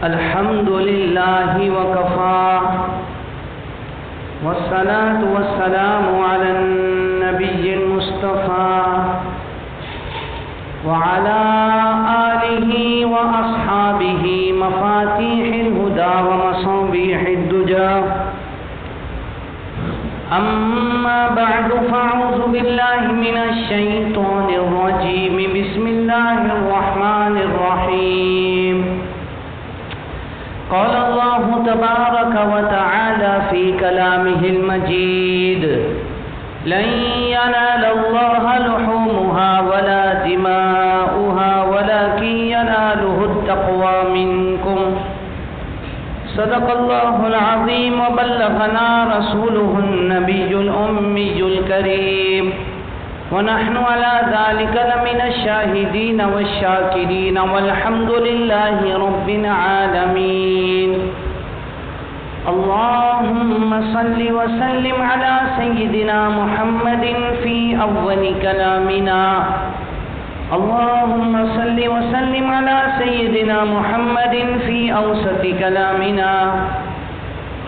الحمد لله وكفى والصلاة والسلام على النبي المصطفى وعلى آله وأصحابه مفاتيح الهدى ومصابيح الدجى أما بعد فأعوذ بالله من الشيطان الرجيم بسم الله الرحمن الرحيم قال الله تبارك وتعالى في كلامه المجيد لن ينال الله لحومها ولا دماؤها ولكن يناله التقوى منكم صدق الله العظيم وبلغنا رسوله النبي الأمي الكريم ونحن على ذلك لمن الشاهدين والشاكرين والحمد لله رب العالمين اللهم صل وسلم على سيدنا محمد في أول كلامنا اللهم صل وسلم على سيدنا محمد في أوسط كلامنا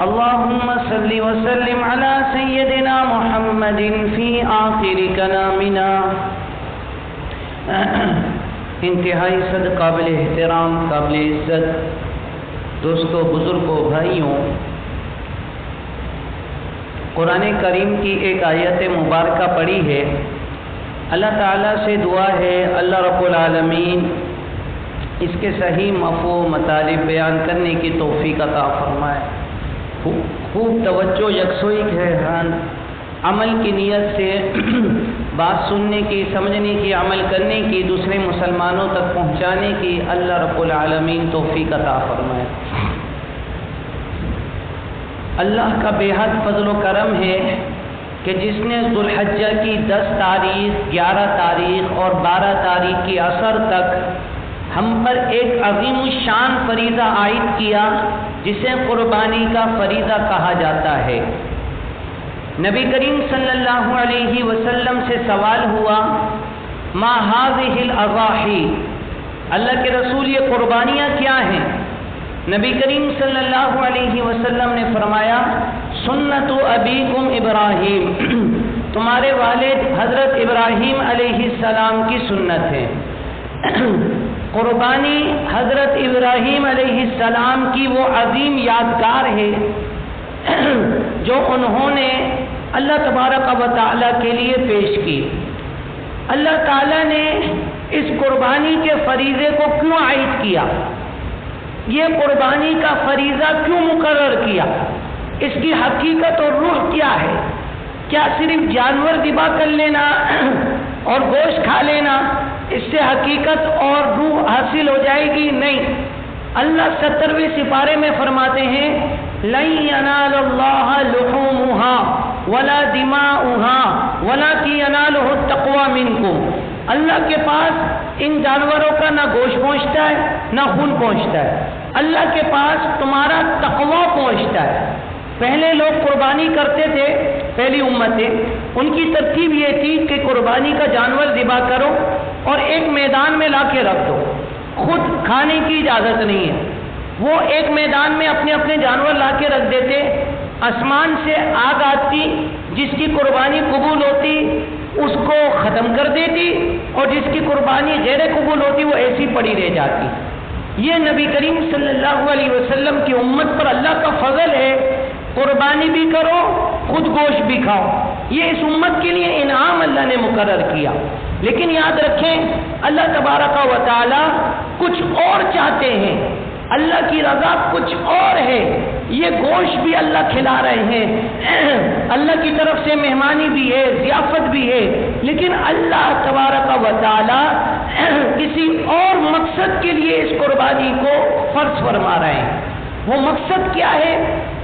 اللهم صل وسلم على سيدنا محمد في آخر كلامنا انتہائی صد قابل احترام قابل عزت دوستوں بزرگوں بھائیوں، قرآن کریم کی ایک آیت مبارکہ پڑھی ہے۔ اللہ تعالیٰ سے دعا ہے اللہ رب العالمین اس کے صحیح مفہوم مطالب بیان کرنے کی توفیق عطا فرمائے۔ خوب توجہ، یکسوئی خیران عمل کی نیت سے بات سننے کی، سمجھنے کی، عمل کرنے کی، دوسرے مسلمانوں تک پہنچانے کی اللہ رب العالمین توفیق عطا فرمائے۔ اللہ کا بے حد فضل و کرم ہے کہ جس نے ذوالحجہ کی 10 تاریخ، 11 تاریخ اور 12 تاریخ کی عصر تک ہم پر ایک عظیم الشان فریضہ عائد کیا جسے قربانی کا فریضہ کہا جاتا ہے۔ نبی کریم صلی اللہ علیہ وسلم سے سوال ہوا ما هذه الاضاحی، اللہ کے رسول یہ قربانیاں کیا ہیں؟ نبی کریم صلی اللہ علیہ وسلم نے فرمایا سنت ابیکم ابراہیم، تمہارے والد حضرت ابراہیم علیہ السلام کی سنت ہے۔ قربانی حضرت ابراہیم علیہ السلام کی وہ عظیم یادگار ہے جو انہوں نے اللہ تبارک و تعالیٰ کے لیے پیش کی۔ اللہ تعالیٰ نے اس قربانی کے فریضے کو کیوں عائد کیا؟ یہ قربانی کا فریضہ کیوں مقرر کیا؟ اس کی حقیقت اور روح کیا ہے؟ کیا صرف جانور ذبح کر لینا اور گوشت کھا لینا اس سے حقیقت اور روح حاصل ہو جائے گی؟ نہیں، اللہ 70ویں سپارے میں فرماتے ہیں لن ینال اللہ لحومها ولا دماؤها ولکن ینالہ التقوی منکم، اللہ کے پاس ان جانوروں کا نہ گوشت پہنچتا ہے نہ خون پہنچتا ہے، اللہ کے پاس تمہارا تقوی پہنچتا ہے۔ پہلے لوگ قربانی کرتے تھے، پہلی امتیں، ان کی ترتیب یہ تھی کہ قربانی کا جانور ذبح کرو اور ایک میدان میں لا کے رکھ دو، خود کھانے کی اجازت نہیں ہے۔ وہ ایک میدان میں اپنے اپنے جانور لا کے رکھ دیتے، آسمان سے آگ آتی، جس کی قربانی قبول ہوتی اس کو ختم کر دیتی اور جس کی قربانی غیر قبول ہوتی وہ ایسی پڑی رہ جاتی۔ یہ نبی کریم صلی اللہ علیہ وسلم کی امت پر اللہ کا فضل ہے، قربانی بھی کرو خود گوشت بھی کھاؤ، یہ اس امت کے لیے انعام اللہ نے مقرر کیا۔ لیکن یاد رکھیں اللہ تبارک و تعالی کچھ اور چاہتے ہیں، اللہ کی رضا کچھ اور ہے۔ یہ گوشت بھی اللہ کھلا رہے ہیں، اللہ کی طرف سے مہمانی بھی ہے، ضیافت بھی ہے، لیکن اللہ تبارک و تعالی کسی اور مقصد کے لیے اس قربانی کو فرض فرما رہے ہیں۔ وہ مقصد کیا ہے؟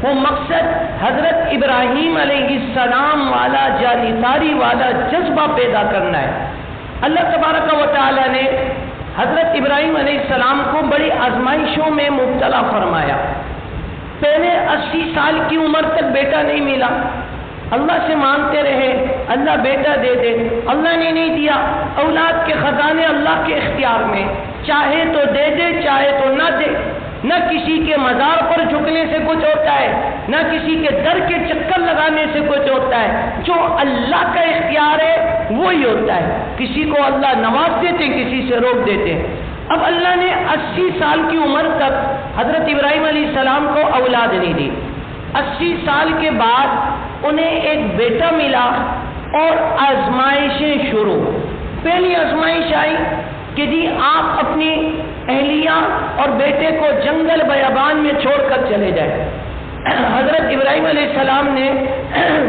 وہ مقصد حضرت ابراہیم علیہ السلام والا جانثاری والا جذبہ پیدا کرنا ہے۔ اللہ تبارک و تعالی نے حضرت ابراہیم علیہ السلام کو بڑی آزمائشوں میں مبتلا فرمایا۔ پہلے 80 سال کی عمر تک بیٹا نہیں ملا، اللہ سے مانگتے رہے اللہ بیٹا دے دے، اللہ نے نہیں دیا۔ اولاد کے خزانے اللہ کے اختیار میں، چاہے تو دے دے چاہے تو نہ دے، نہ کسی کے مزار پر جھکنے سے کچھ ہوتا ہے، نہ کسی کے در کے چکر لگانے سے کچھ ہوتا ہے، جو اللہ کا اختیار ہے وہی ہوتا ہے۔ کسی کو اللہ نواز دیتے، کسی سے روک دیتے ہیں۔ اب اللہ نے 80 سال کی عمر تک حضرت ابراہیم علیہ السلام کو اولاد نہیں دی۔ 80 سال کے بعد انہیں ایک بیٹا ملا اور آزمائشیں شروع۔ پہلی آزمائش آئی کہ جی آپ اپنی اہلیہ اور بیٹے کو جنگل بیابان میں چھوڑ کر چلے جائیں۔ حضرت ابراہیم علیہ السلام نے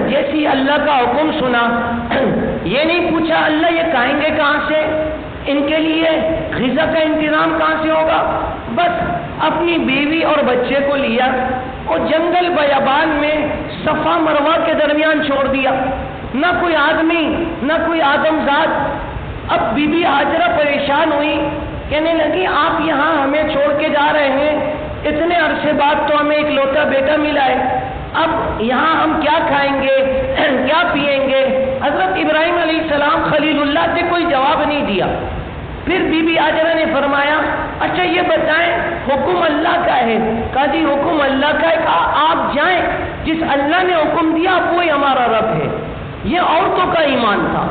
جیسی اللہ کا حکم سنا، یہ نہیں پوچھا اللہ یہ کھائیں گے کہاں سے، ان کے لیے غذا کا انتظام کہاں سے ہوگا، بس اپنی بیوی اور بچے کو لیا اور جنگل بیابان میں صفا مروہ کے درمیان چھوڑ دیا۔ نہ کوئی آدمی نہ کوئی آدمزاد۔ اب بی بی ہاجرہ پریشان ہوئی، کہنے لگی آپ یہاں ہمیں چھوڑ کے جا رہے ہیں، اتنے عرصے بعد تو ہمیں ایک لوٹا بیٹا ملا ہے، اب یہاں ہم کیا کھائیں گے کیا پیئیں گے۔ حضرت ابراہیم علیہ السلام خلیل اللہ سے کوئی جواب نہیں دیا۔ پھر بی بی ہاجرہ نے فرمایا اچھا یہ بتائیں حکم اللہ کا ہے، کہا جی حکم اللہ کا ہے، کہا آپ جائیں، جس اللہ نے حکم دیا وہی ہمارا رب ہے۔ یہ عورتوں کا ایمان تھا۔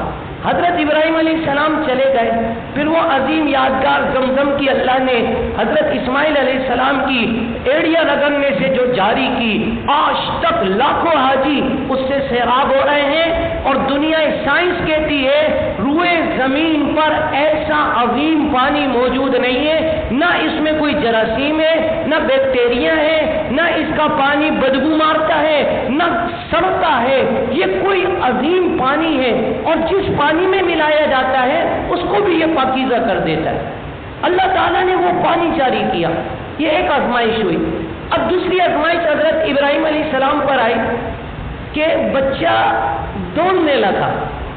حضرت ابراہیم علیہ السلام چلے گئے، پھر وہ عظیم یادگار زمزم کی اللہ نے حضرت اسماعیل علیہ السلام کی ایڑیاں رگڑنے سے جو جاری کی، آج تک لاکھوں حاجی اس سے سیراب ہو رہے ہیں، اور دنیا سائنس کہتی ہے روئے زمین پر ایسا عظیم پانی موجود نہیں ہے، نہ اس میں کوئی جراثیم ہے، نہ بیکٹیریا ہے، نہ اس کا پانی بدبو مارتا ہے، نہ سڑتا ہے، یہ کوئی عظیم پانی ہے، اور جس پانی میں ملایا جاتا ہے اس کو بھی یہ پاکیزہ کر دیتا ہے۔ اللہ تعالیٰ نے وہ پانی جاری کیا۔ یہ ایک آزمائش ہوئی۔ اب دوسری آزمائش حضرت ابراہیم علیہ السلام پر آئی کہ بچہ دوڑنے لگا،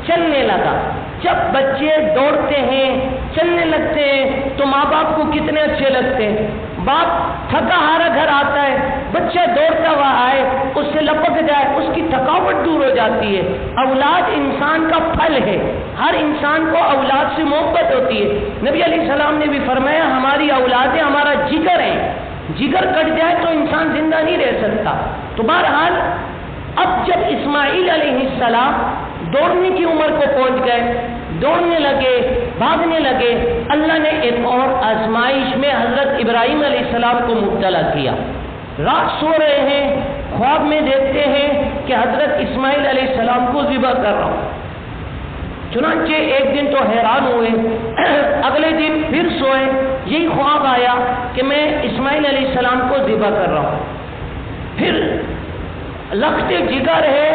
چلنے لگا۔ جب بچے دوڑتے ہیں چلنے لگتے ہیں تو ماں باپ کو کتنے اچھے لگتے ہیں۔ باپ تھکا ہارا گھر آتا ہے، بچہ دوڑتا ہوا آئے، اس سے لپک جائے، اس کی تھکاوٹ دور ہو جاتی ہے۔ اولاد انسان کا پھل ہے، ہر انسان کو اولاد سے محبت ہوتی ہے۔ نبی علیہ السلام نے بھی فرمایا ہماری اولادیں ہمارا جگر ہیں، جگر کٹ جائے تو انسان زندہ نہیں رہ سکتا۔ تو بہرحال اب جب اسماعیل علیہ السلام دوڑنے کی عمر کو پہنچ گئے، دوڑنے لگے، بھاگنے لگے، اللہ نے ایک اور آزمائش میں حضرت ابراہیم علیہ السلام کو مبتلا کیا۔ رات سو رہے ہیں، خواب میں دیکھتے ہیں کہ حضرت اسماعیل علیہ السلام کو ذبح کر رہا ہوں۔ چنانچہ ایک دن تو حیران ہوئے، اگلے دن پھر سوئے، یہی خواب آیا کہ میں اسماعیل علیہ السلام کو ذبح کر رہا ہوں۔ پھر لختے جگر ہے،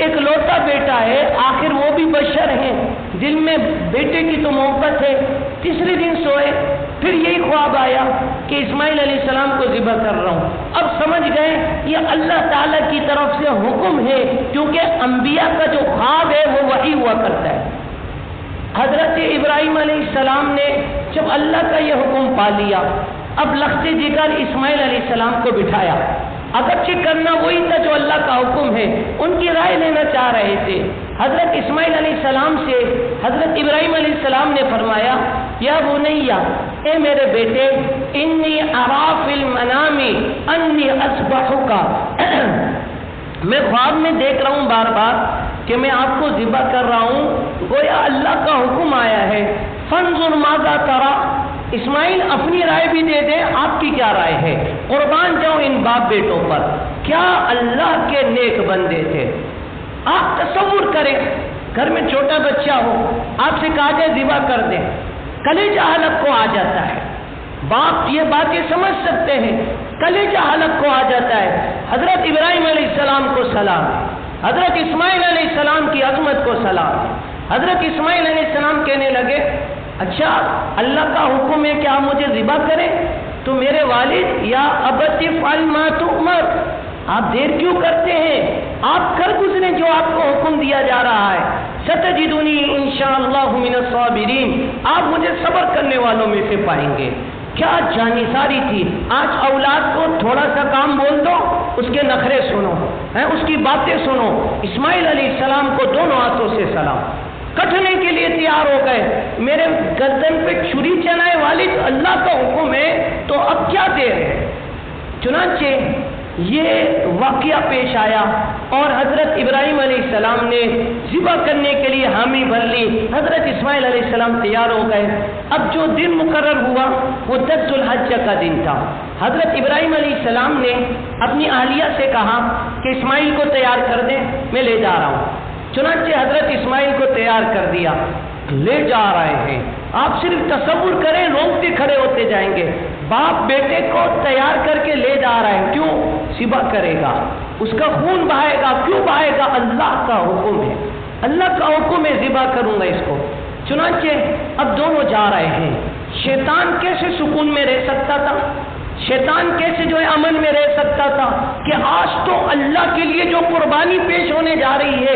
ایک لوٹا بیٹا ہے، آخر وہ بھی بشر ہیں، دل میں بیٹے کی تو محبت ہے۔ تیسرے دن سوئے، پھر یہی خواب آیا کہ اسماعیل علیہ السلام کو ذبح کر رہا ہوں۔ اب سمجھ گئے یہ اللہ تعالیٰ کی طرف سے حکم ہے، کیونکہ انبیاء کا جو خواب ہے وہ وحی ہوا کرتا ہے۔ حضرت ابراہیم علیہ السلام نے جب اللہ کا یہ حکم پا لیا، اب لختے جگر اسماعیل علیہ السلام کو بٹھایا۔ اگرچہ کرنا وہی تھا جو اللہ کا حکم ہے، ان کی رائے لینا چاہ رہے تھے۔ حضرت اسماعیل علیہ السلام سے حضرت ابراہیم علیہ السلام نے فرمایا یا بنیا، اے میرے بیٹے، انی ارا فی المنام انی اذبحک، میں خواب میں دیکھ رہا ہوں بار بار کہ میں آپ کو ذبح کر رہا ہوں، گویا اللہ کا حکم آیا ہے۔ فانظر ماذا ترى، اسماعیل اپنی رائے بھی دے دیں، آپ کی کیا رائے ہے؟ قربان جاؤ ان باپ بیٹوں پر، کیا اللہ کے نیک بندے تھے۔ آپ تصور کریں گھر میں چھوٹا بچہ ہو، آپ سے کہا جائے ذبح کر دیں، کلیجہ حلق کو آ جاتا ہے۔ باپ یہ باتیں سمجھ سکتے ہیں، کلیجہ حلق کو آ جاتا ہے۔ حضرت ابراہیم علیہ السلام کو سلام، حضرت اسماعیل علیہ السلام کی عظمت کو سلام۔ حضرت اسماعیل علیہ السلام کہنے لگے اچھا اللہ کا حکم ہے کہ آپ مجھے ذبح کریں، تو میرے والد یا ابت افعل ما تؤمر، آپ دیر کیوں کرتے ہیں، آپ کر گزریں جو آپ کو حکم دیا جا رہا ہے۔ ستجدنی انشاءاللہ من الصابرین، آپ مجھے صبر کرنے والوں میں سے پائیں گے۔ کیا جانساری تھی۔ آج اولاد کو تھوڑا سا کام بول دو، اس کے نخرے سنو، اس کی باتیں سنو۔ اسماعیل علیہ السلام کو دونوں ہاتھوں سے سلام۔ کٹنے کے لیے تیار ہو گئے، میرے گردن پہ چھری چلانے والی تو اللہ کا حکم ہے، تو اب کیا دیر ہے؟ چنانچہ یہ واقعہ پیش آیا اور حضرت ابراہیم علیہ السلام نے ذبح کرنے کے لیے حامی بھر لی۔ حضرت اسماعیل علیہ السلام تیار ہو گئے۔ اب جو دن مقرر ہوا وہ 10 ذو الحجہ کا دن تھا۔ حضرت ابراہیم علیہ السلام نے اپنی اہلیہ سے کہا کہ اسماعیل کو تیار کر دیں، میں لے جا رہا ہوں۔ چنانچہ حضرت اسماعیل کو تیار کر دیا، لے جا رہے ہیں۔ آپ صرف تصور کریں، رونگٹے کھڑے ہوتے جائیں گے۔ باپ بیٹے کو تیار کر کے لے جا رہا ہے، کیوں؟ ذبح کرے گا، اس کا خون بہائے گا۔ کیوں بہائے گا؟ اللہ کا حکم ہے، اللہ کا حکم ہے، ذبح کروں گا اس کو۔ چنانچہ اب دونوں جا رہے ہیں۔ شیطان کیسے سکون میں رہ سکتا تھا؟ شیطان کیسے جو ہے امن میں رہ سکتا تھا کہ آج تو اللہ کے لیے جو قربانی پیش ہونے جا رہی ہے،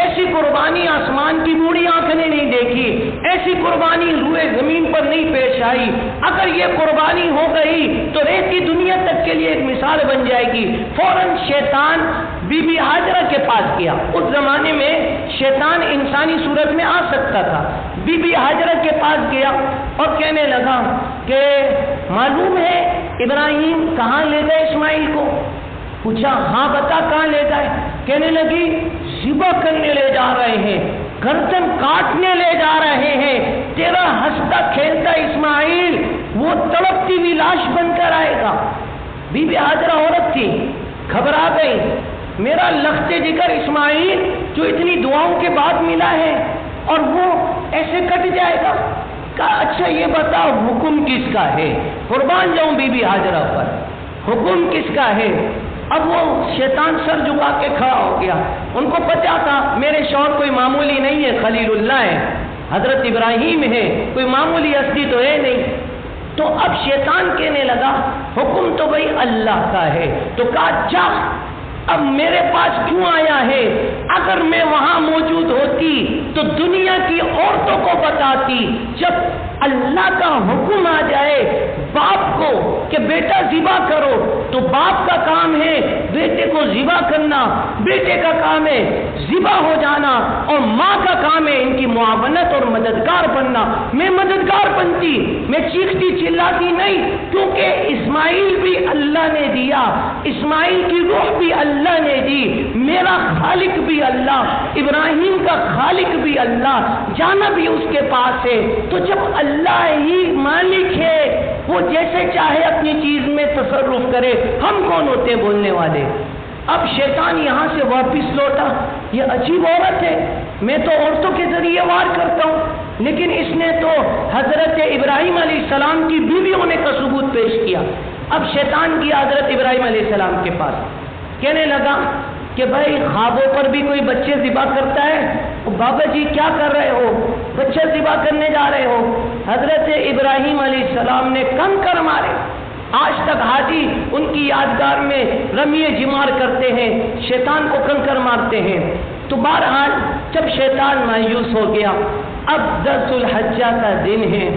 ایسی قربانی آسمان کی بوڑھی آنکھ نے نہیں دیکھی، ایسی قربانی روئے زمین پر نہیں پیش آئی۔ اگر یہ قربانی ہو گئی تو ریتی دنیا تک کے لیے ایک مثال بن جائے گی۔ فوراً شیطان بی بی ہاجرہ کے پاس گیا۔ اس زمانے میں شیطان انسانی صورت میں آ سکتا تھا۔ بی بی ہاجرہ کے پاس گیا اور کہنے لگا کہ معلوم ہے ابراہیم کہاں لے گئے اسماعیل کو؟ پوچھا ہاں بتا کہاں لے گئے؟ کہنے لگی ذبح کرنے لے جا رہے ہیں، گردن کاٹنے لے جا رہے ہیں۔ تیرا ہنستا کھیلتا اسماعیل وہ تڑپتی ہوئی لاش بن کر آئے گا۔ بی بی ہاجرہ عورت تھی، گھبرا گئی۔ میرا لخت جگر اسماعیل جو اتنی دعاؤں کے بعد ملا ہے اور وہ ایسے کٹ جائے گا؟ کہا اچھا یہ بتاؤ حکم کس کا ہے؟ قربان جاؤں بی بی ہاجرہ پر، حکم کس کا ہے؟ اب وہ شیطان سر جھکا کے کھڑا ہو گیا۔ ان کو پتا تھا میرے شوہر کوئی معمولی نہیں ہے، خلیل اللہ ہے، حضرت ابراہیم ہے، کوئی معمولی ہستی تو ہے نہیں۔ تو اب شیطان کہنے لگا حکم تو بھائی اللہ کا ہے۔ تو کہا جا، اب میرے پاس کیوں آیا ہے؟ اگر میں وہاں موجود ہوتی تو دنیا کی عورتوں کو بتاتی، جب اللہ کا حکم آ جائے باپ کو کہ بیٹا ذبح کرو تو باپ کا کام ہے بیٹے کو ذبح کرنا، بیٹے کا کام ہے ذبح ہو جانا، اور ماں کا کام ہے ان کی معاونت اور مددگار بننا۔ میں مددگار بنتی، میں چیختی چلاتی نہیں، کیونکہ اسماعیل بھی اللہ نے دیا، اسماعیل کی روح بھی اللہ نے دی، میرا خالق بھی اللہ، ابراہیم کا خالق بھی اللہ، جانا بھی اس کے پاس ہے۔ تو جب اللہ ہی مالک ہے، وہ جیسے چاہے اپنی چیز میں تصرف کرے، ہم کون ہوتے بولنے والے؟ اب شیطان یہاں سے واپس لوٹا۔ یہ عجیب عورت ہے، میں تو عورتوں کے ذریعے وار کرتا ہوں، لیکن اس نے تو حضرت ابراہیم علیہ السلام کی بیوی ہونے کا ثبوت پیش کیا۔ اب شیطان گیا حضرت ابراہیم علیہ السلام کے پاس، کہنے لگا کہ بھائی خوابوں پر بھی کوئی بچے ذبح کرتا ہے؟ بابا جی کیا کر رہے ہو؟ بچہ ذبح کرنے جا رہے ہو؟ حضرت ابراہیم علیہ السلام نے کنکر مارے۔ آج تک حاجی ان کی یادگار میں رمی جمار کرتے ہیں، شیطان کو کنکر مارتے ہیں۔ تو بہرحال جب شیطان مایوس ہو گیا، اب 10 ذو الحجہ کا دن ہے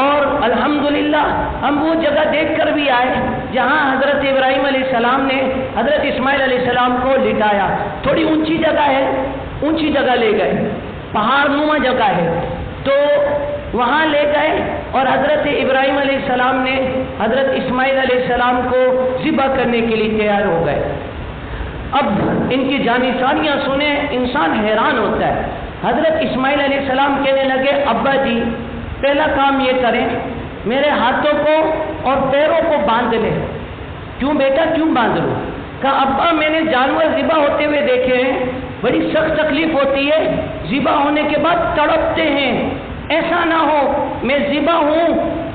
اور الحمدللہ ہم وہ جگہ دیکھ کر بھی آئے جہاں حضرت ابراہیم علیہ السلام نے حضرت اسماعیل علیہ السلام کو لٹایا۔ تھوڑی اونچی جگہ ہے، اونچی جگہ لے گئے، پہاڑ نما جگہ ہے، تو وہاں لے گئے اور حضرت ابراہیم علیہ السلام نے حضرت اسماعیل علیہ السلام کو ذبح کرنے کے لیے تیار ہو گئے۔ اب ان کی جانساریاں سنیں انسان حیران ہوتا ہے۔ حضرت اسماعیل علیہ السلام کہنے لگے ابا جی پہلا کام یہ کریں، میرے ہاتھوں کو اور پیروں کو باندھ لیں۔ کیوں بیٹا کیوں باندھ لوں؟ کہا ابا میں نے جانور ذبح ہوتے ہوئے دیکھے ہیں، بڑی سخت تکلیف ہوتی ہے، ذبح ہونے کے بعد تڑپتے ہیں، ایسا نہ ہو میں ذبح ہوں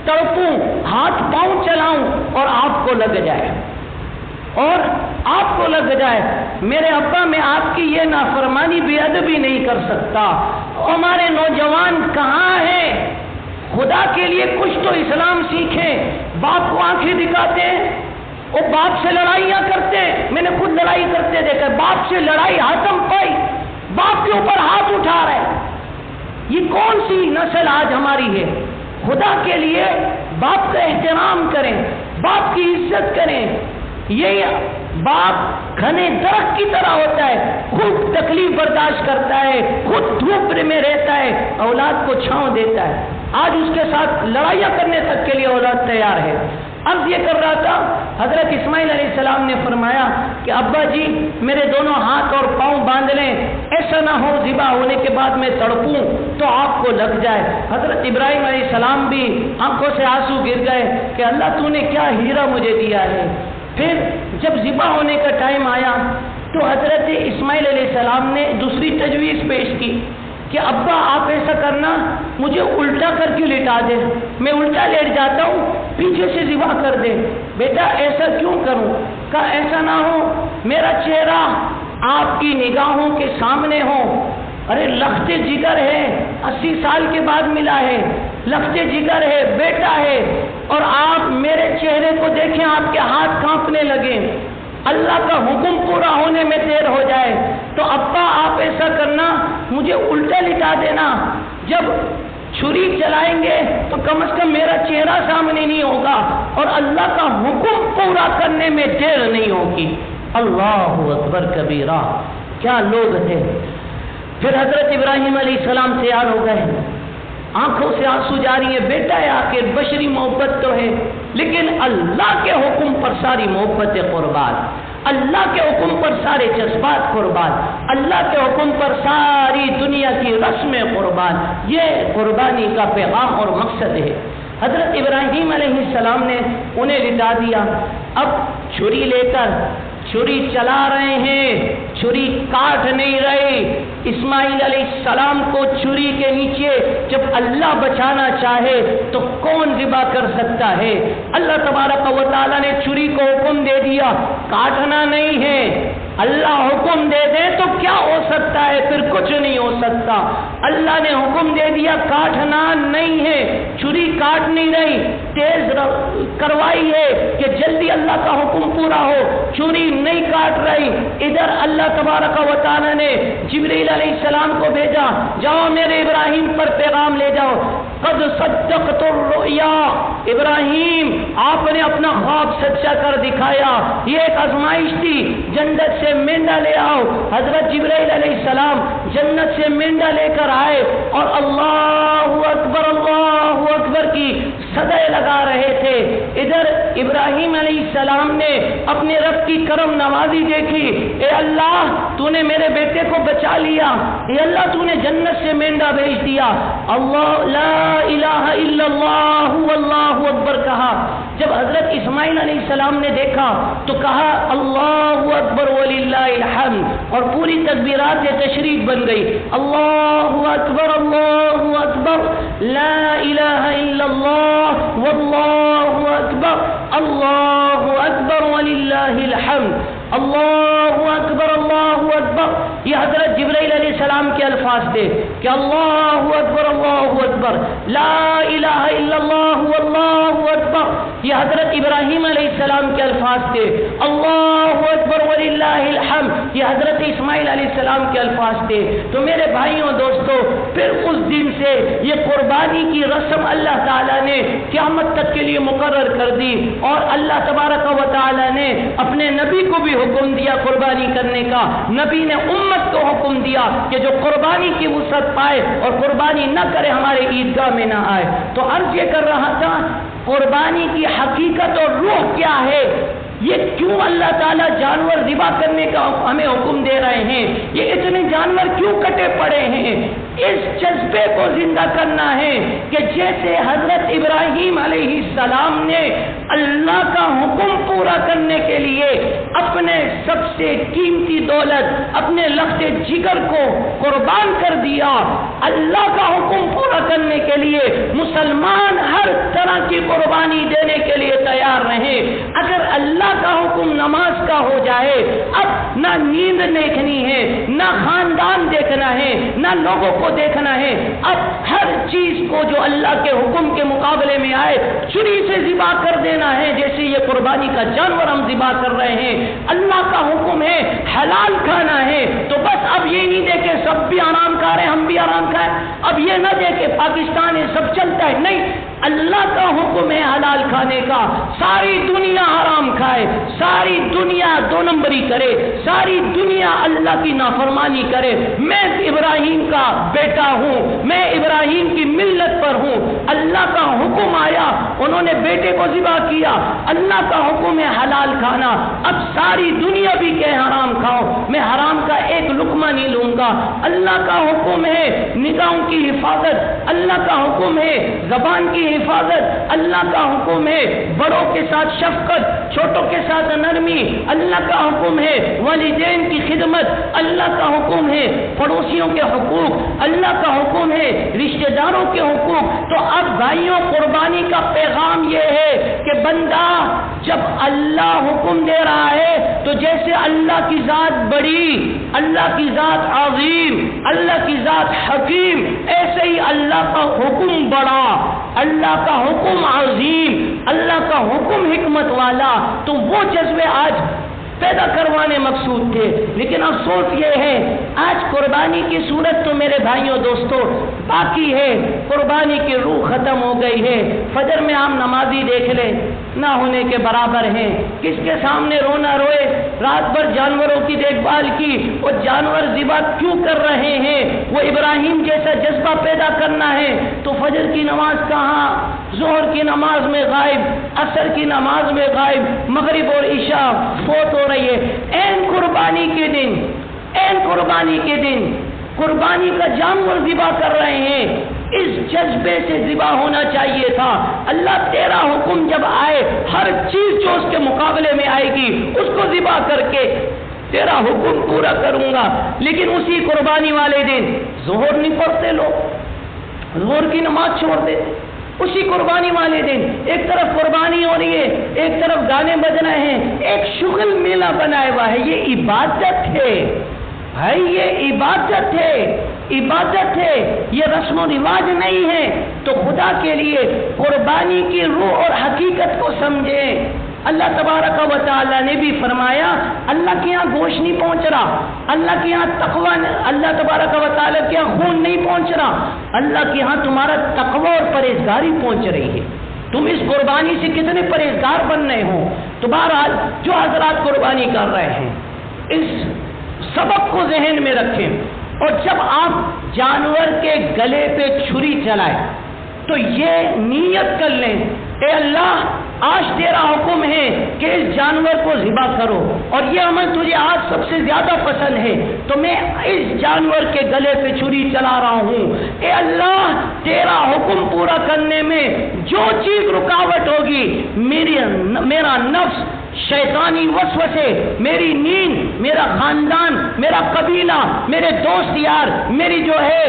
تڑپوں ہاتھ پاؤں چلاؤں اور آپ کو لگ جائے، اور آپ کو لگ جائے۔ میرے ابا میں آپ کی یہ نافرمانی بے ادبی نہیں کر سکتا۔ ہمارے نوجوان کہاں ہیں؟ خدا کے لیے کچھ تو اسلام سیکھیں۔ باپ کو آنکھیں دکھاتے ہیں، وہ باپ سے لڑائیاں کرتے ہیں، میں نے خود لڑائی کرتے دیکھا، باپ سے لڑائی ہاتم پائی، باپ کے اوپر ہاتھ اٹھا رہے۔ یہ کون سی نسل آج ہماری ہے؟ خدا کے لیے باپ کا احترام کریں، باپ کی عزت کریں۔ یہ باپ گھنے درخت کی طرح ہوتا ہے، خوب تکلیف برداشت کرتا ہے، خود دھوپ میں رہتا ہے، اولاد کو چھاؤں دیتا ہے، آج اس کے ساتھ لڑائیاں کرنے تک کے لیے اولاد تیار ہے۔ عرض یہ کر رہا تھا، حضرت اسماعیل علیہ السلام نے فرمایا کہ ابا جی میرے دونوں ہاتھ اور پاؤں باندھ لیں، ایسا نہ ہو ذبح ہونے کے بعد میں تڑپوں تو آپ کو لگ جائے۔ حضرت ابراہیم علیہ السلام بھی آنکھوں سے آنسو گر گئے کہ اللہ تو نے کیا ہیرا مجھے دیا ہے۔ پھر جب ذبح ہونے کا ٹائم آیا تو حضرت اسماعیل علیہ السلام نے دوسری تجویز پیش کی کہ ابا آپ ایسا کرنا، مجھے الٹا کر کے لٹا دے، میں الٹا لیٹ جاتا ہوں، پیچھے سے ذبح کر دے۔ بیٹا ایسا کیوں کروں؟ کہا ایسا نہ ہو میرا چہرہ آپ کی نگاہوں کے سامنے ہو۔ ارے لخت جگر ہے، 80 سال کے بعد ملا ہے، لخت جگر ہے، بیٹا ہے، اور آپ میرے چہرے کو دیکھیں آپ کے ہاتھ کانپنے لگے، اللہ کا حکم پورا ہونے میں دیر ہو جائے، تو ابا آپ ایسا کرنا مجھے الٹا لٹا دینا، جب چھری چلائیں گے تو کم از کم میرا چہرہ سامنے نہیں ہوگا اور اللہ کا حکم پورا کرنے میں دیر نہیں ہوگی۔ اللہ اکبر کبیرہ، کیا لوگ تھے۔ پھر حضرت ابراہیم علیہ السلام تیار ہو گئے، آنکھوں سے آنسو جاری ہے، بیٹا ہے آخر بشری محبت تو ہے، لیکن اللہ کے حکم پر ساری محبت قربان، اللہ کے حکم پر سارے جذبات قربان، اللہ کے حکم پر ساری دنیا کی رسمیں قربان، یہ قربانی کا پیغام اور مقصد ہے۔ حضرت ابراہیم علیہ السلام نے انہیں لٹا دیا، اب چھری لے کر چھری چلا رہے ہیں، چھری کاٹ نہیں رہی۔ اسماعیل علیہ السلام کو چھری کے نیچے جب اللہ بچانا چاہے تو کون ذبح کر سکتا ہے؟ اللہ تبارک و تعالیٰ نے چھری کو حکم دے دیا، کاٹنا نہیں ہے۔ اللہ حکم دے دے تو کیا ہو سکتا ہے؟ پھر کچھ نہیں ہو سکتا۔ اللہ نے حکم دے دیا کاٹنا نہیں ہے، چھری کاٹ نہیں رہی، تیز کروائی ہے کہ جلدی اللہ کا حکم پورا ہو، چھری نہیں کاٹ رہی۔ ادھر اللہ تبارک و تعالیٰ نے جبریل علیہ السلام کو بھیجا، جاؤ میرے ابراہیم پر پیغام لے جاؤ، قد صدقت الرؤیا، ابراہیم آپ نے اپنا خواب سچا کر دکھایا، یہ ایک آزمائش تھی، جنت سے مینڈا لے آؤ۔ حضرت جبرائیل علیہ السلام جنت سے مینڈا لے کر آئے اور اللہ اکبر کی صدائیں لگا رہے تھے۔ ادھر ابراہیم علیہ السلام نے اپنے رب کی کرم نوازی دیکھی، اے اللہ تو نے میرے بیٹے کو بچا لیا، اے اللہ تو نے جنت سے مینڈا بھیج دیا۔ اللہ لا الہ الا اللہ واللہ اکبر کہا۔ جب حضرت اسماعیل علیہ السلام نے دیکھا تو کہا اللہ اکبر وللہ الحمد، اور پوری تکبیرات تشریف بن گئی، اللہ اکبر لا الہ الا اللہ واللہ اکبر، اللہ اکبر وللہ الحمد، اللہ اکبر اللہ اکبر۔ یہ حضرت جبرائیل علیہ السلام کے الفاظ تھے کہ اللہ اکبر لا الہ الا اللہ واللہ اکبر۔ یہ حضرت ابراہیم علیہ السلام کے الفاظ تھے اللہ اکبر وللہ الحمد۔ یہ حضرت اسماعیل علیہ السلام کے الفاظ تھے۔ تو میرے بھائیوں دوستو، پھر اس دن سے یہ قربانی کی رسم اللہ تعالیٰ نے قیامت تک کے لیے مقرر کر دی، اور اللہ تبارک و تعالیٰ نے اپنے نبی کو بھی حکم دیا قربانی کرنے کا۔ نبی نے امت کو حکم دیا کہ جو قربانی کی وسعت پائے اور قربانی نہ کرے ہمارے عیدگاہ میں نہ آئے۔ تو عرض یہ کر رہا تھا، قربانی کی حقیقت اور روح کیا ہے؟ یہ کیوں اللہ تعالیٰ جانور ذبح کرنے کا ہمیں حکم دے رہے ہیں؟ یہ اتنے جانور کیوں کٹے پڑے ہیں؟ اس جذبے کو زندہ کرنا ہے کہ جیسے حضرت ابراہیم علیہ السلام نے اللہ کا حکم پورا کرنے کے لیے اپنے سب سے قیمتی دولت، اپنے لخت جگر کو قربان کر دیا، اللہ کا حکم پورا کرنے کے لیے مسلمان ہر طرح کی قربانی دینے کے لیے تیار رہے۔ اگر اللہ کا حکم نماز کا ہو جائے، اب نہ نیند دیکھنی ہے، نہ خاندان دیکھنا ہے، نہ لوگوں کو دیکھنا ہے، اب ہر چیز کو جو اللہ کے حکم کے مقابلے میں آئے چھری سے ذبح کر دینا ہے۔ جیسے یہ قربانی کا جانور ہم ذبح کر رہے ہیں، اللہ کا حکم ہے حلال کھانا ہے، تو بس اب یہ نہیں دیکھے سب بھی آرام کھا رہے ہیں ہم بھی آرام کھائیں، اب یہ نہ دیکھے پاکستان ہے سب چلتا ہے، نہیں، اللہ کا حکم ہے حلال کھانے کا، ساری دنیا حرام کھائے، ساری دنیا دو نمبری کرے، ساری دنیا اللہ کی نافرمانی کرے، میں ابراہیم کا بیٹا ہوں، میں ابراہیم کی ملت پر ہوں، اللہ کا حکم آیا، انہوں نے بیٹے کو ذبح کیا، اللہ کا حکم ہے حلال کھانا، اب ساری دنیا بھی کہ حرام کھاؤ، میں حرام کا ایک لقمہ نہیں لوں گا، اللہ کا حکم ہے نگاہوں کی حفاظت، اللہ کا حکم ہے زبان کی حفاظت، اللہ کا حکم ہے بڑوں کے ساتھ شفقت، چھوٹوں کے ساتھ نرمی، اللہ کا حکم ہے والدین کی خدمت، اللہ کا حکم ہے پڑوسیوں کے حقوق، اللہ کا حکم ہے رشتہ داروں کے حقوق۔ تو اب بھائیوں قربانی کا پیغام یہ ہے کہ بندہ جب اللہ حکم دے رہا ہے تو جیسے اللہ کی ذات بڑی، اللہ کی ذات عظیم، اللہ کی ذات حکیم، ایسے ہی اللہ کا حکم بڑا، اللہ کا حکم عظیم، اللہ کا حکم حکمت والا۔ تو وہ جذبے آج پیدا کروانے مقصود تھے، لیکن افسوس یہ ہے آج قربانی کی صورت تو میرے بھائیوں دوستوں باقی ہے، قربانی کی روح ختم ہو گئی ہے۔ فجر میں عام نمازی دیکھ لیں نہ ہونے کے برابر ہیں، کس کے سامنے رونا روئے، رات بھر جانوروں کی دیکھ بھال کی، وہ جانور ذبح کیوں کر رہے ہیں، وہ ابراہیم جیسا جذبہ پیدا کرنا ہے تو فجر کی نماز کہاں، ظہر کی نماز میں غائب، عصر کی نماز میں غائب، مغرب اور عشاء فوت ہو رہی ہے۔ این قربانی کے دن، این قربانی کے دن قربانی کا جانور ذبح کر رہے ہیں، اس جذبے سے ذبح ہونا چاہیے تھا۔ اللہ تیرا حکم جب آئے، ہر چیز جو اس کے مقابلے میں آئے گی اس کو ذبح کر کے تیرا حکم پورا کروں گا، لیکن اسی قربانی والے دن ظہر نہیں پڑھتے، لوگ ظہر کی نماز چھوڑ دیتے۔ اسی قربانی والے دن ایک طرف قربانی ہو رہی ہے، ایک طرف گانے بج رہے ہیں، ایک شغل میلہ بنایا ہوا ہے۔ یہ عبادت ہے بھائی، یہ عبادت ہے، عبادت ہے، یہ رسم و رواج نہیں ہے۔ تو خدا کے لیے قربانی کی روح اور حقیقت کو سمجھیں۔ اللہ تبارک و تعالیٰ نے بھی فرمایا اللہ کے یہاں گوشت نہیں پہنچ رہا، اللہ کے یہاں تقوی، اللہ تبارک و تعالیٰ کے یہاں خون نہیں پہنچ رہا، اللہ کے یہاں تمہارا تقوی اور پرہیزگاری پہنچ رہی ہے۔ تم اس قربانی سے کتنے پرہیزگار بن رہے ہو۔ تو بہرحال جو حضرات قربانی کر رہے ہیں اس سبق کو ذہن میں رکھیں، اور جب آپ جانور کے گلے پہ چھری چلائیں تو یہ نیت کر لیں، اے اللہ آج تیرا حکم ہے کہ اس جانور کو ذبح کرو، اور یہ عمل تجھے آج سب سے زیادہ پسند ہے، تو میں اس جانور کے گلے پہ چھری چلا رہا ہوں۔ اے اللہ تیرا حکم پورا کرنے میں جو چیز رکاوٹ ہوگی، میرا نفس، شیطانی وسوسے، میری نیند، میرا خاندان، میرا قبیلہ، میرے دوست یار، میری جو ہے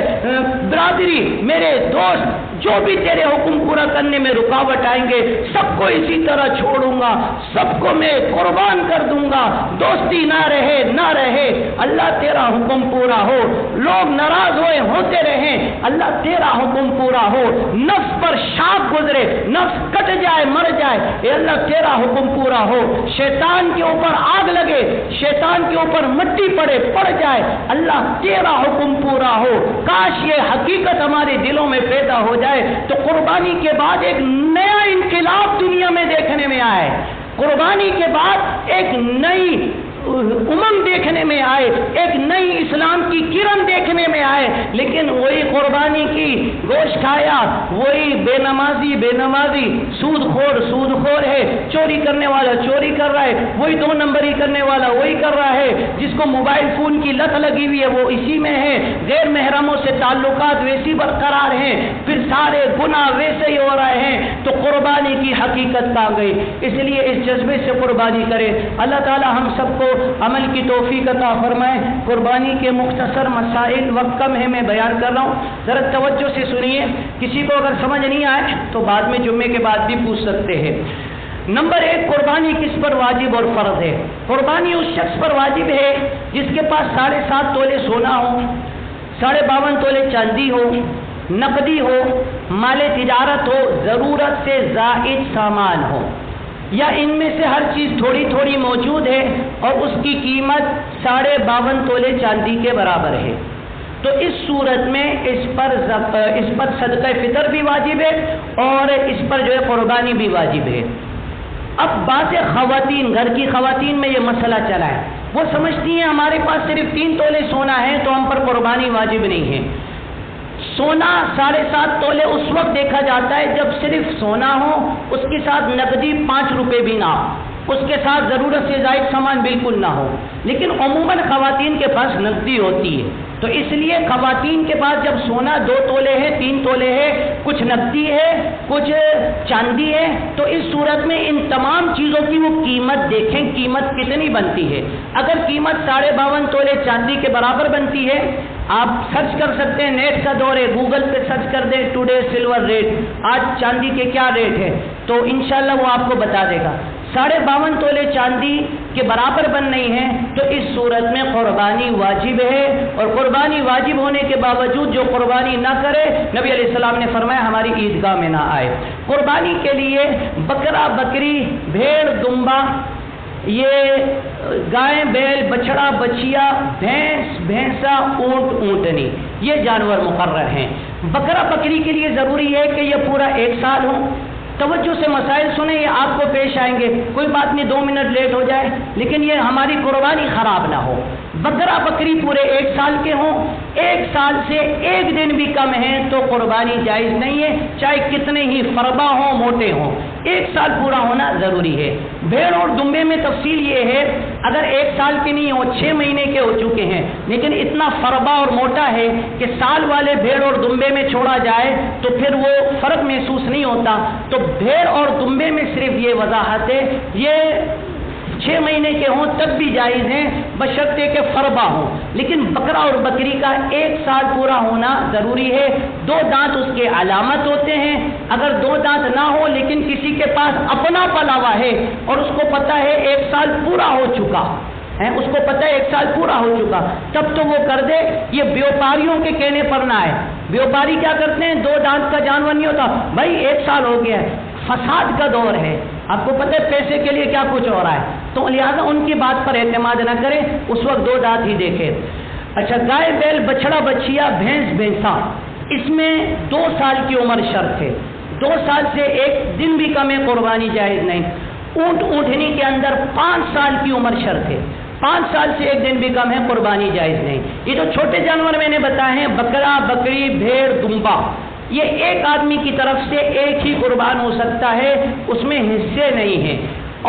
برادری، میرے دوست، جو بھی تیرے حکم پورا کرنے میں رکاوٹ آئیں گے سب کو اسی طرح چھوڑوں گا، سب کو میں قربان کر دوں گا، دوستی نہ رہے نہ رہے، اللہ تیرا حکم پورا ہو، لوگ ناراض ہوئے ہوتے رہیں، اللہ تیرا حکم پورا ہو، نفس پر شاپ گزرے، نفس کٹ جائے مر جائے، اے اللہ تیرا حکم پورا ہو، شیطان کے اوپر آگ لگے، شیطان کے اوپر مٹی پڑے پڑ جائے، اللہ تیرا حکم پورا ہو۔ کاش یہ حقیقت ہمارے دلوں میں پیدا ہو جائے تو قربانی کے بعد ایک نیا انقلاب دنیا میں دیکھنے میں آئے، قربانی کے بعد ایک نئی امنگ دیکھنے میں آئے، ایک نئی اسلام کی کرن دیکھنے میں آئے، لیکن وہی قربانی کی گوشت کھایا، وہی بے نمازی سود خور ہے، چوری کرنے والا چوری کر رہا ہے، وہی دو نمبری کرنے والا وہی کر رہا ہے، جس کو موبائل فون کی لت لگی ہوئی ہے وہ اسی میں ہے، غیر محرموں سے تعلقات ویسی برقرار ہیں، پھر سارے گناہ ویسے ہی ہو رہے ہیں۔ تو قربانی کی حقیقت آ گئی، اس لیے اس جذبے سے قربانی کرے۔ اللہ تعالی ہم سب کو عمل کی توفیق عطا فرمائے۔ قربانی کے مختصر مسائل، وقت کم ہے میں بیان کر رہا ہوں، ذرا توجہ سے سنیے، کسی کو اگر سمجھ نہیں آئے تو بعد میں جمعے کے بعد بھی پوچھ سکتے ہیں۔ نمبر 1، قربانی کس پر واجب اور فرض ہے؟ قربانی اس شخص پر واجب ہے جس کے پاس 7.5 تولے سونا ہو، 52.5 تولے چاندی ہو، نقدی ہو، مال تجارت ہو، ضرورت سے زائد سامان ہو، یا ان میں سے ہر چیز تھوڑی تھوڑی موجود ہے اور اس کی قیمت 52.5 تولے چاندی کے برابر ہے۔ تو تو اس صورت میں اس پر صدقہ فطر بھی واجب ہے اور اس پر جو ہے قربانی بھی واجب ہے۔ اب بعض خواتین، گھر کی خواتین میں یہ مسئلہ چلا ہے، وہ سمجھتی ہیں ہمارے پاس صرف 3 تولے سونا ہے تو ہم پر قربانی واجب نہیں ہے۔ سونا 7.5 تولے اس وقت دیکھا جاتا ہے جب صرف سونا ہو، اس کے ساتھ نقدی 5 روپے بھی نہ ہو، اس کے ساتھ ضرورت سے زائد سامان بالکل نہ ہو، لیکن عموماً خواتین کے پاس نقدی ہوتی ہے، تو اس لیے خواتین کے پاس جب سونا 2 تولے ہے، 3 تولے ہے، کچھ نقدی ہے، کچھ چاندی ہے، تو اس صورت میں ان تمام چیزوں کی وہ قیمت دیکھیں، قیمت کتنی بنتی ہے۔ اگر قیمت 52.5 تولے چاندی کے برابر بنتی ہے، آپ سرچ کر سکتے ہیں، نیٹ کا دور ہے، گوگل پہ سرچ کر دیں ٹوڈے سلور ریٹ، آج چاندی کے کیا ریٹ ہے، تو انشاءاللہ وہ آپ کو بتا دے گا۔ 52.5 تولے چاندی کے برابر بن نہیں ہے تو اس صورت میں قربانی واجب ہے، اور قربانی واجب ہونے کے باوجود جو قربانی نہ کرے، نبی علیہ السلام نے فرمایا ہماری عیدگاہ میں نہ آئے۔ قربانی کے لیے بکرا، بکری، بھیڑ، دمبا، یہ گائے، بیل، بچڑا، بچیا، بھینس، بھینسا، اونٹ، اونٹنی، یہ جانور مقرر ہیں۔ بکرا بکری کے لیے ضروری ہے کہ یہ پورا 1 سال ہو۔ توجہ سے مسائل سنیں، یہ آپ کو پیش آئیں گے، کوئی بات نہیں 2 منٹ لیٹ ہو جائے لیکن یہ ہماری قربانی خراب نہ ہو۔ بکرا بکری پورے 1 سال کے ہوں، 1 سال سے 1 دن بھی کم ہیں تو قربانی جائز نہیں ہے، چاہے کتنے ہی فربا ہوں، موٹے ہوں، 1 سال پورا ہونا ضروری ہے۔ بھیڑ اور دمبے میں تفصیل یہ ہے، اگر 1 سال کے نہیں ہو، 6 مہینے کے ہو چکے ہیں لیکن اتنا فربا اور موٹا ہے کہ سال والے بھیڑ اور دمبے میں چھوڑا جائے تو پھر وہ فرق محسوس نہیں ہوتا، تو بھیڑ اور دمبے میں صرف یہ وضاحت ہے، یہ 6 مہینے کے ہوں تب بھی جائز ہیں بشرطے کہ فربا ہوں، لیکن بکرا اور بکری کا 1 سال پورا ہونا ضروری ہے۔ 2 دانت اس کے علامت ہوتے ہیں، اگر 2 دانت نہ ہو لیکن کسی کے پاس اپنا پلا ہوا ہے اور اس کو پتا ہے 1 سال پورا ہو چکا ہے، اس کو پتا ہے 1 سال پورا ہو چکا، تب تو وہ کر دے۔ یہ بیوپاریوں کے کہنے پر نہ ہے، بیوپاری کیا کرتے ہیں، 2 دانت کا جانور نہیں ہوتا، بھائی 1 سال ہو گیا ہے، فساد کا دور ہے، آپ کو پتہ ہے پیسے کے لیے کیا کچھ ہو رہا ہے، تو لہذا ان کی بات پر اعتماد نہ کریں، اس وقت 2 دانت ہی دیکھیں۔ اچھا، گائے، بیل، بچڑا، بچیا، بھینس، بھینسا، اس میں 2 سال کی عمر شرط ہے، 2 سال سے 1 دن بھی کم ہے قربانی جائز نہیں۔ اونٹ اونٹنی کے اندر 5 سال کی عمر شرط ہے، 5 سال سے 1 دن بھی کم ہے قربانی جائز نہیں۔ یہ جو چھوٹے جانور میں نے بتائے ہیں، بکرا، بکری، بھیڑ، دمبا، یہ ایک آدمی کی طرف سے ایک ہی قربان ہو سکتا ہے، اس میں حصے نہیں ہیں۔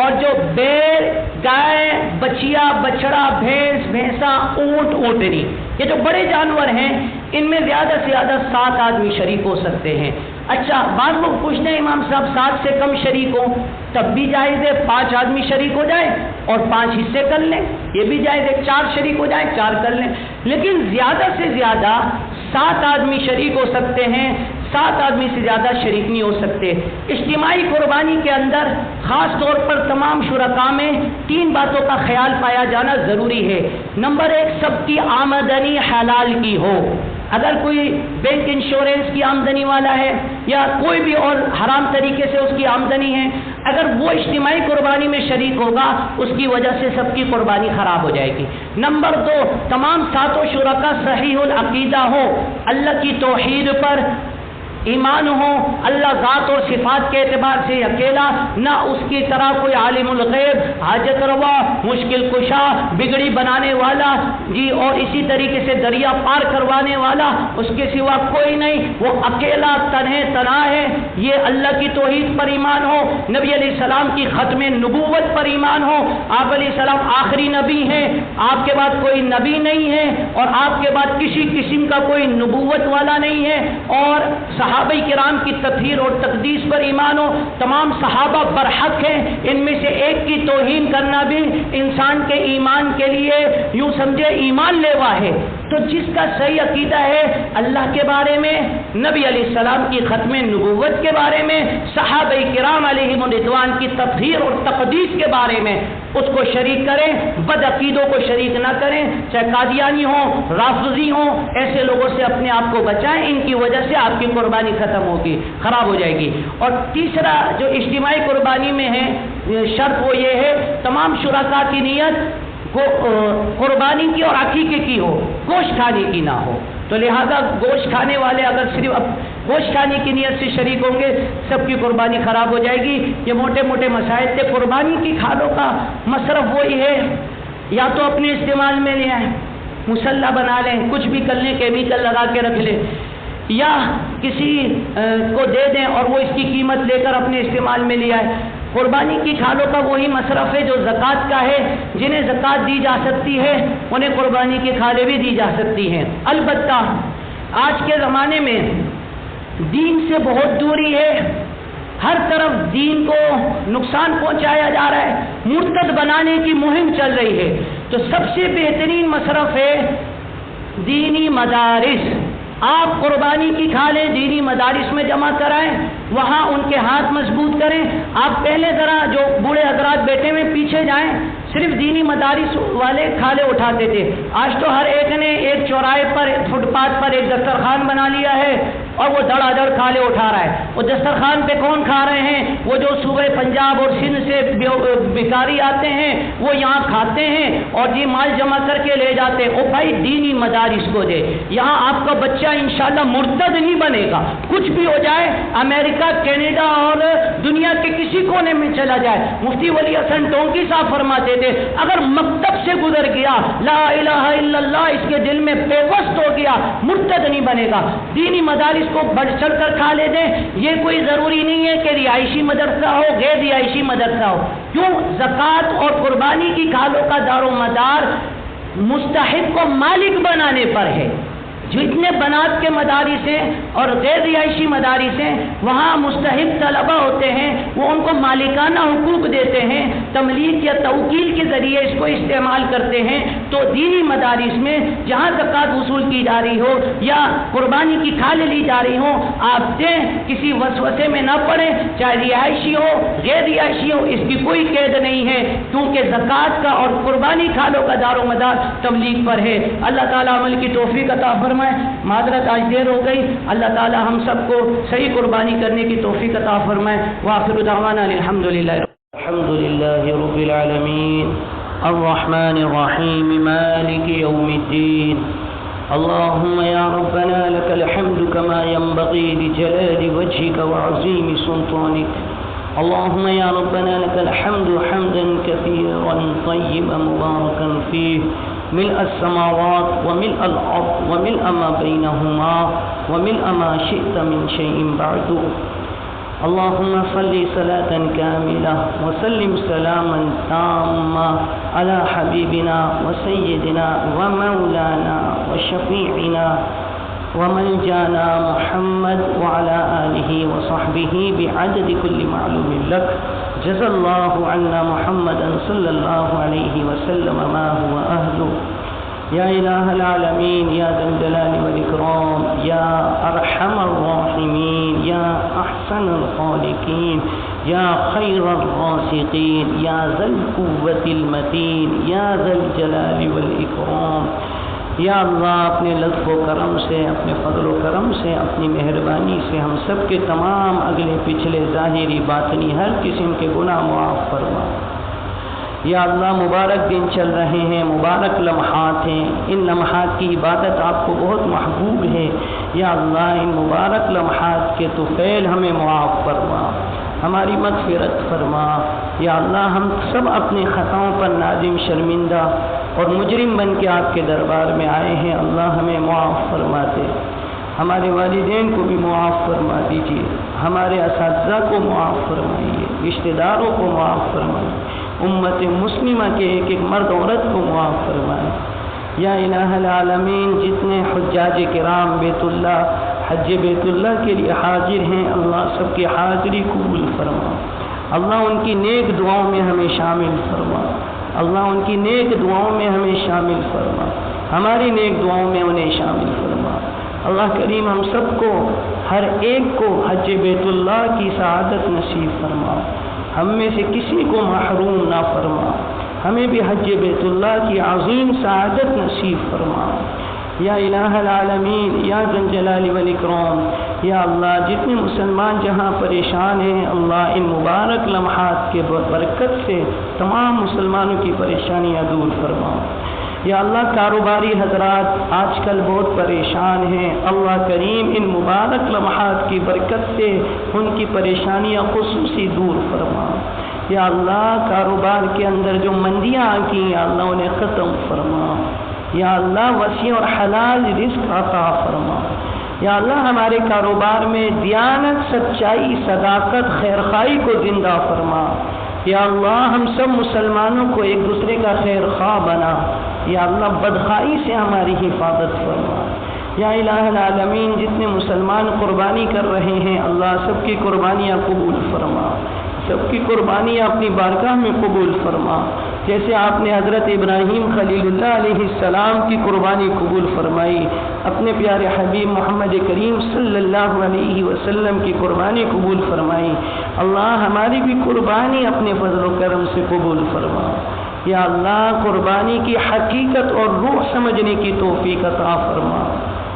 اور جو بیل، گائے، بچیا، بچڑا، بھینس، بھینسا، اونٹ، اونٹنی، یہ جو بڑے جانور ہیں ان میں زیادہ سے زیادہ 7 آدمی شریک ہو سکتے ہیں۔ اچھا، بعض لوگ پوچھتے ہیں امام صاحب 7 سے کم شریک ہوں تب بھی جائز ہے، 5 آدمی شریک ہو جائے اور 5 حصے کر لیں، یہ بھی جائز ہے، 4 شریک ہو جائے 4 کر لیں، لیکن زیادہ سے زیادہ 7 آدمی شریک ہو سکتے ہیں، 7 آدمی سے زیادہ شریک نہیں ہو سکتے۔ اجتماعی قربانی کے اندر خاص طور پر تمام شرکاء میں 3 باتوں کا خیال پایا جانا ضروری ہے۔ نمبر 1، سب کی آمدنی حلال کی ہو، اگر کوئی بینک انشورنس کی آمدنی والا ہے یا کوئی بھی اور حرام طریقے سے اس کی آمدنی ہے، اگر وہ اجتماعی قربانی میں شریک ہوگا اس کی وجہ سے سب کی قربانی خراب ہو جائے گی۔ نمبر 2، تمام 7 شرکاء صحیح العقیدہ ہو، اللہ کی توحید پر ایمان ہو، اللہ ذات اور صفات کے اعتبار سے اکیلا، نہ اس کی طرح کوئی عالم الغیب، حاجت روا، مشکل کشا، بگڑی بنانے والا جی، اور اسی طریقے سے دریا پار کروانے والا اس کے سوا کوئی نہیں، وہ اکیلا تنہا ہے، یہ اللہ کی توحید پر ایمان ہو، نبی علیہ السلام کی ختم نبوت پر ایمان ہو، آپ علیہ السلام آخری نبی ہیں، آپ کے بعد کوئی نبی نہیں ہے اور آپ کے بعد کسی قسم کا کوئی نبوت والا نہیں ہے، اور صحابہ کرام کی تطہیر اور تقدیس پر ایمان ہو، تمام صحابہ برحق ہیں، ان میں سے ایک کی توہین کرنا بھی انسان کے ایمان کے لیے یوں سمجھے ایمان لیوا ہے۔ تو جس کا صحیح عقیدہ ہے اللہ کے بارے میں، نبی علیہ السلام کی ختم نبوت کے بارے میں، صحابہ کرام علیہم رضوان کی تطہیر اور تقدیس کے بارے میں، اس کو شریک کریں، بد عقیدوں کو شریک نہ کریں، چاہے قادیانی ہوں، رافضی ہوں، ایسے لوگوں سے اپنے آپ کو بچائیں، ان کی وجہ سے آپ کی قربانی ختم ہوگی، خراب ہو جائے گی۔ اور تیسرا جو اجتماعی قربانی میں ہے شرط وہ یہ ہے، تمام شرکاء کی نیت قربانی کی اور عقیقے کی ہو، گوشت کھانے کی نہ ہو۔ تو لہذا گوشت کھانے والے اگر صرف اب گوشت کھانے کی نیت سے شریک ہوں گے سب کی قربانی خراب ہو جائے گی۔ یہ موٹے موٹے مسائل تھے۔ قربانی کی کھالوں کا مصرف وہی ہے، یا تو اپنے استعمال میں لے آئیں، مسلح بنا لیں، کچھ بھی کر لیں، کیمیکل لگا کے رکھ لیں، یا کسی کو دے دیں اور وہ اس کی قیمت لے کر اپنے استعمال میں لے آئے۔ قربانی کی کھالوں کا وہی مصرف ہے جو زکوٰۃ کا ہے۔ جنہیں زکوٰۃ دی جا سکتی ہے انہیں قربانی کی کھالیں بھی دی جا سکتی ہیں۔ البتہ آج کے زمانے میں دین سے بہت دوری ہے، ہر طرف دین کو نقصان پہنچایا جا رہا ہے، مرتد بنانے کی مہم چل رہی ہے، تو سب سے بہترین مصرف ہے دینی مدارس۔ آپ قربانی کی کھالیں دینی مدارس میں جمع کرائیں، وہاں ان کے ہاتھ مضبوط کریں۔ آپ پہلے ذرا جو بوڑھے حضرات بیٹھے ہوئے پیچھے جائیں، صرف دینی مدارس والے کھالے اٹھاتے تھے، آج تو ہر ایک نے ایک چوراہے پر فٹ پاتھ پر ایک دسترخوان بنا لیا ہے اور وہ دڑا دڑ کھالے اٹھا رہا ہے۔ وہ دسترخوان پہ کون کھا رہے ہیں؟ وہ جو صوبہ پنجاب اور سندھ سے بھکاری آتے ہیں وہ یہاں کھاتے ہیں اور جی مال جمع کر کے لے جاتے ہیں۔ او بھائی دینی مدارس کو دے، یہاں آپ کا بچہ انشاءاللہ مرتد نہیں بنے گا۔ کچھ بھی ہو جائے، امریکہ، کینیڈا اور دنیا کے کسی کونے میں چلا جائے، مفتی ولی حسن ٹونکی صاحب فرماتے تھے اگر مکتب سے گزر گیا لا الہ الا اللہ اس کے دل میں پیوست ہو گیا مرتد نہیں بنے گا۔ دینی مدارس کو بڑھ چڑھ کر کھا لے دیں، یہ کوئی ضروری نہیں ہے کہ رہائشی مدرسہ ہو، غیر رہائشی مدرسہ ہو۔ کیوں؟ زکوٰۃ اور قربانی کی کھالوں کا دار و مدار مستحق کو مالک بنانے پر ہے۔ جتنے بنات کے مدارس ہیں اور غیر رہائشی مدارس ہیں وہاں مستحق طلبہ ہوتے ہیں، وہ ان کو مالکانہ حقوق دیتے ہیں، تملیک یا توکیل کے ذریعے اس کو استعمال کرتے ہیں۔ تو دینی مدارس میں جہاں زکوٰۃ وصول کی جا رہی ہو یا قربانی کی کھالیں لی جا رہی ہوں، آپ دیں، کسی وسوسے میں نہ پڑیں، چاہے رہائشی ہو غیر رہائشی ہو، اس کی کوئی قید نہیں ہے، کیونکہ زکوٰۃ کا اور قربانی کھالوں کا دار و مدار تبلیغ پر ہے۔ اللہ تعالیٰ عمل کی توفیق عطا فرمائے۔ معذرت آج دیر ہو گئی، اللہ تعالیٰ ہم سب کو صحیح قربانی کرنے کی توفیق عطا فرمائے۔ وآخر دعوانا الحمدللہ رب العالمین الرحمن الرحیم مالک یوم الدین اللهم يا ربنا لك الحمد كما ينبغي لجلال وجهك وعظيم سلطانك اللهم يا ربنا لك الحمد حمدا كثيرا طيبا مباركا فيه ملء السماوات وملء الأرض وملء ما بينهما وملء ما شئت من شيء بعد اللهم صل صلاة كاملة وسلم سلاما تاما على حبيبنا وسيدنا ومولانا وشفيعنا وملجانا محمد وعلى آله وصحبه بعدد كل معلوم لك جزا الله عنا محمدا صلى الله عليه وسلم ما هو أهله يا إله العالمين يا ذا الجلال والإكرام يا أرحم الراحمين يا أحسن الخالقين يا خير الرازقين يا ذا القوة المتين يا ذا الجلال والإكرام یا اللہ اپنے لطف و کرم سے، اپنے فضل و کرم سے، اپنی مہربانی سے ہم سب کے تمام اگلے پچھلے ظاہری باطنی ہر قسم کے گناہ معاف فرما۔ یا اللہ مبارک دن چل رہے ہیں، مبارک لمحات ہیں، ان لمحات کی عبادت آپ کو بہت محبوب ہے۔ یا اللہ ان مبارک لمحات کے طفیل ہمیں معاف فرما، ہماری مغفرت فرما۔ یا اللہ ہم سب اپنے خطاؤں پر نادم، شرمندہ اور مجرم بن کے آپ کے دربار میں آئے ہیں، اللہ ہمیں معاف فرما دے، ہمارے والدین کو بھی معاف فرما دیجیے، ہمارے اساتذہ کو معاف فرمائیے، رشتہ داروں کو معاف فرمائیے، امت مسلمہ کے ایک ایک مرد عورت کو معاف فرمائے۔ یا الہ العالمین جتنے حجاج کرام بیت اللہ حج بیت اللہ کے لیے حاضر ہیں اللہ سب کی حاضری قبول فرما، اللہ ان کی نیک دعاؤں میں ہمیں شامل فرما، اللہ ان کی نیک دعاؤں میں ہمیں شامل فرما، ہماری نیک دعاؤں میں انہیں شامل فرما۔ اللہ کریم ہم سب کو، ہر ایک کو حج بیت اللہ کی سعادت نصیب فرما، ہم میں سے کسی کو محروم نہ فرما، ہمیں بھی حج بیت اللہ کی عظیم سعادت نصیب فرما۔ یا الہ العالمین یا ذا الجلال والاکرام یا اللہ جتنے مسلمان جہاں پریشان ہیں اللہ ان مبارک لمحات کے برکت سے تمام مسلمانوں کی پریشانیاں دور فرما۔ یا اللہ کاروباری حضرات آج کل بہت پریشان ہیں، اللہ کریم ان مبارک لمحات کی برکت سے ان کی پریشانیاں خصوصی دور فرما۔ یا اللہ کاروبار کے اندر جو مندیاں آتی ہیں یا اللہ انہیں ختم فرما۔ یا اللہ وسیع اور حلال رزق عطا فرما۔ یا اللہ ہمارے کاروبار میں دیانت، سچائی، صداقت، خیرخواہی کو زندہ فرما۔ یا اللہ ہم سب مسلمانوں کو ایک دوسرے کا خیر خواہ بنا۔ یا اللہ بدخواہی سے ہماری حفاظت فرما۔ یا الہ العالمین جتنے مسلمان قربانی کر رہے ہیں اللہ سب کی قربانیاں قبول فرما، سب کی قربانیاں اپنی بارگاہ میں قبول فرما۔ جیسے آپ نے حضرت ابراہیم خلیل اللہ علیہ السلام کی قربانی قبول فرمائی، اپنے پیارے حبیب محمد کریم صلی اللہ علیہ وسلم کی قربانی قبول فرمائی، اللہ ہماری بھی قربانی اپنے فضل و کرم سے قبول فرما۔ یا اللہ قربانی کی حقیقت اور روح سمجھنے کی توفیق عطا فرما۔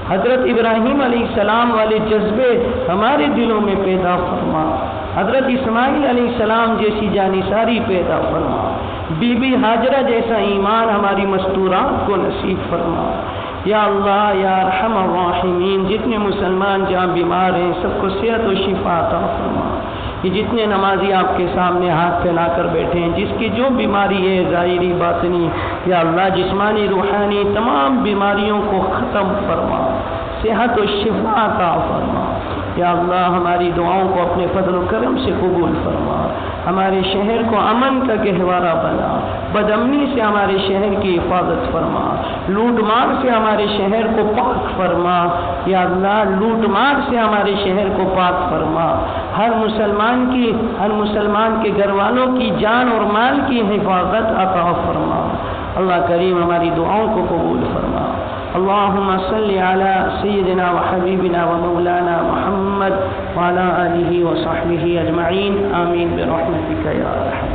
حضرت ابراہیم علیہ السلام والے جذبے ہمارے دلوں میں پیدا فرما، حضرت اسماعیل علیہ السلام جیسی جانثاری پیدا فرما، بی بی ہاجرہ جیسا ایمان ہماری مستورات کو نصیب فرما۔ یا اللہ یا ارحم الراحمین جتنے مسلمان جہاں بیمار ہیں سب کو صحت و شفا عطا فرما۔ یہ جتنے نمازی آپ کے سامنے ہاتھ پھیلا کر بیٹھے ہیں جس کی جو بیماری ہے ظاہری باطنی یا اللہ جسمانی روحانی تمام بیماریوں کو ختم فرما، صحت و شفا عطا فرما۔ یا اللہ ہماری دعاؤں کو اپنے فضل و کرم سے قبول فرما، ہمارے شہر کو امن کا گہوارہ بنا، بد امنی سے ہمارے شہر کی حفاظت فرما، لوٹ مار سے ہمارے شہر کو پاک فرما۔ یا اللہ لوٹ مار سے ہمارے شہر کو پاک فرما، ہر مسلمان کے گھر والوں کی جان اور مال کی حفاظت عطا فرما۔ اللہ کریم ہماری دعاؤں کو قبول فرما۔ اللهم صل على سيدنا وحبيبنا ومولانا محمد وعلى آله وصحبه أجمعين آمين برحمتك يا أرحم